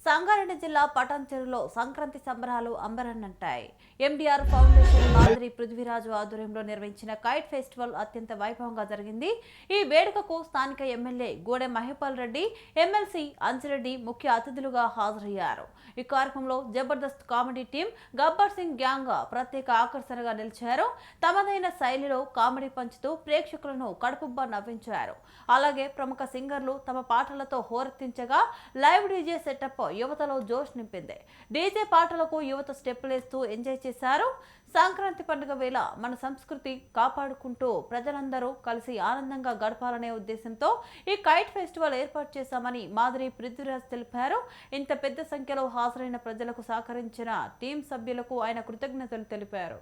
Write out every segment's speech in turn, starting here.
సంగారెడ్డి జిల్లా పటాన్చెరులో సంక్రాంతి సంబరాలు అంబరన్నంటాయి. MDR foundation మాదిరి పృథ్వీరాజు ఆధ్వర్యంలో నిర్వహించిన కైట్ ఫెస్టివల్ అత్యంత వైభవంగా జరిగింది. ఈ వేడుకకు స్థానిక ఎమ్మెల్యే గూడెం మహిపాల్ రెడ్డి, ఎమ్మెల్సీ అంజిరెడ్డి ముఖ్య అతిథులుగా హాజరయ్యారు. ఈ కార్యక్రమంలో Jabardasth comedy team Gabbar Singh gang ప్రత్యేక ఆకర్షణగా నిలిచారు. తమదైన శైలిలో కామెడీ పంచుతూ ప్రేక్షకులను కడుపుబ్బా నవ్వించారు. అలాగే ప్రముఖ సింగర్లు తమ పాటలతో హోరెత్తించగా లైవ్ డీజే సెటప్ యువతలో జోష్ నింపింది. డీజే పాటలకు యువత స్టెప్పులేస్తూ ఎంజాయ్ చేశారు. సంక్రాంతి పండుగ వేళ మన సంస్కృతి కాపాడుకుంటూ ప్రజలందరూ కలిసి ఆనందంగా గడపాలనే ఉద్దేశంతో ఈ కైట్ ఫెస్టివల్ ఏర్పాటు చేశామని మాదిరి పృథ్వీరాజ్ తెలిపారు. ఇంత పెద్ద సంఖ్యలో హాజరైన ప్రజలకు సహకరించిన టీం సభ్యులకు ఆయన కృతజ్ఞతలు తెలిపారు.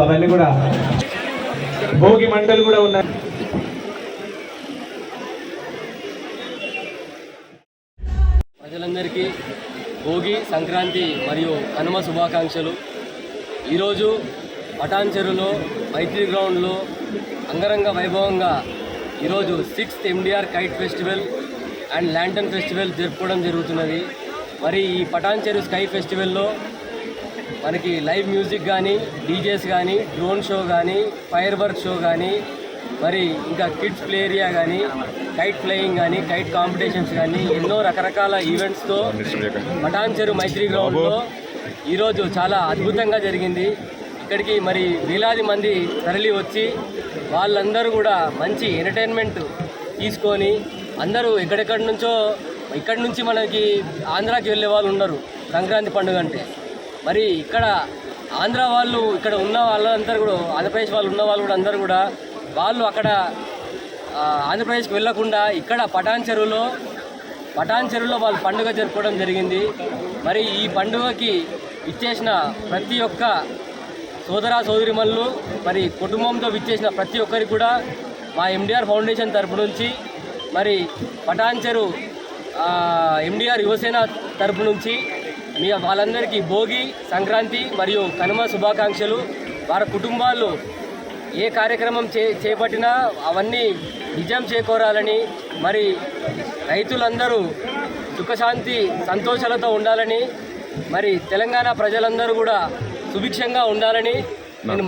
అవన్నీ కూడా భోగి మంటలు కూడా ఉన్నాయి. ప్రజలందరికీ భోగి, సంక్రాంతి మరియు కనుమ శుభాకాంక్షలు. ఈరోజు పటాన్చెరులో మైత్రి గ్రౌండ్లో అంగరంగ వైభవంగా ఈరోజు 6th MDR kite festival and lantern festival జరుపుకోవడం జరుగుతున్నది. మరి ఈ పటాన్చెరు స్కై ఫెస్టివల్లో మనకి లైవ్ మ్యూజిక్ కానీ, డీజేస్ కానీ, డ్రోన్ షో కానీ, ఫైర్ వర్క్ షో కానీ, మరి ఇంకా కిడ్స్ ప్లే ఏరియా కానీ, కైట్ ఫ్లయింగ్ కానీ, కైట్ కాంపిటీషన్స్ కానీ ఎన్నో రకరకాల ఈవెంట్స్తో పటాన్చెరు మైత్రి గ్రౌండ్లో ఈరోజు చాలా అద్భుతంగా జరిగింది. ఇక్కడికి మరి వేలాది మంది తరలి వచ్చి వాళ్ళందరూ కూడా మంచి ఎంటర్టైన్మెంట్ తీసుకొని అందరూ ఎక్కడెక్కడి నుంచో ఇక్కడి నుంచి మనకి ఆంధ్రాకి వెళ్ళే వాళ్ళు ఉన్నారు సంక్రాంతి పండుగ అంటే. మరి ఇక్కడ ఆంధ్ర వాళ్ళు ఇక్కడ ఉన్న వాళ్ళందరూ కూడా ఆంధ్రప్రదేశ్ వాళ్ళు ఉన్న వాళ్ళు కూడా అందరూ కూడా వాళ్ళు అక్కడ ఆంధ్రప్రదేశ్కి వెళ్ళకుండా ఇక్కడ పటాన్చెరులో వాళ్ళు పండుగ జరుపుకోవడం జరిగింది. మరి ఈ పండుగకి ఇచ్చేసిన ప్రతి ఒక్క సోదరా సోదరిమణులు, మరి కుటుంబంతో విచ్చేసిన ప్రతి ఒక్కరికి కూడా మా ఎండీఆర్ ఫౌండేషన్ తరపు నుంచి, మరి పటాన్చెరు ఎండీఆర్ యువసేన తరపు నుంచి మీ వాళ్ళందరికీ భోగి, సంక్రాంతి మరియు కనుమ శుభాకాంక్షలు. వారి కుటుంబాలు ఏ కార్యక్రమం చేపట్టినా అవన్నీ విజయం చేకూరాలని, మరి రైతులందరూ సుఖశాంతి సంతోషాలతో ఉండాలని, మరి తెలంగాణ ప్రజలందరూ కూడా సుభిక్షంగా ఉండాలని నేను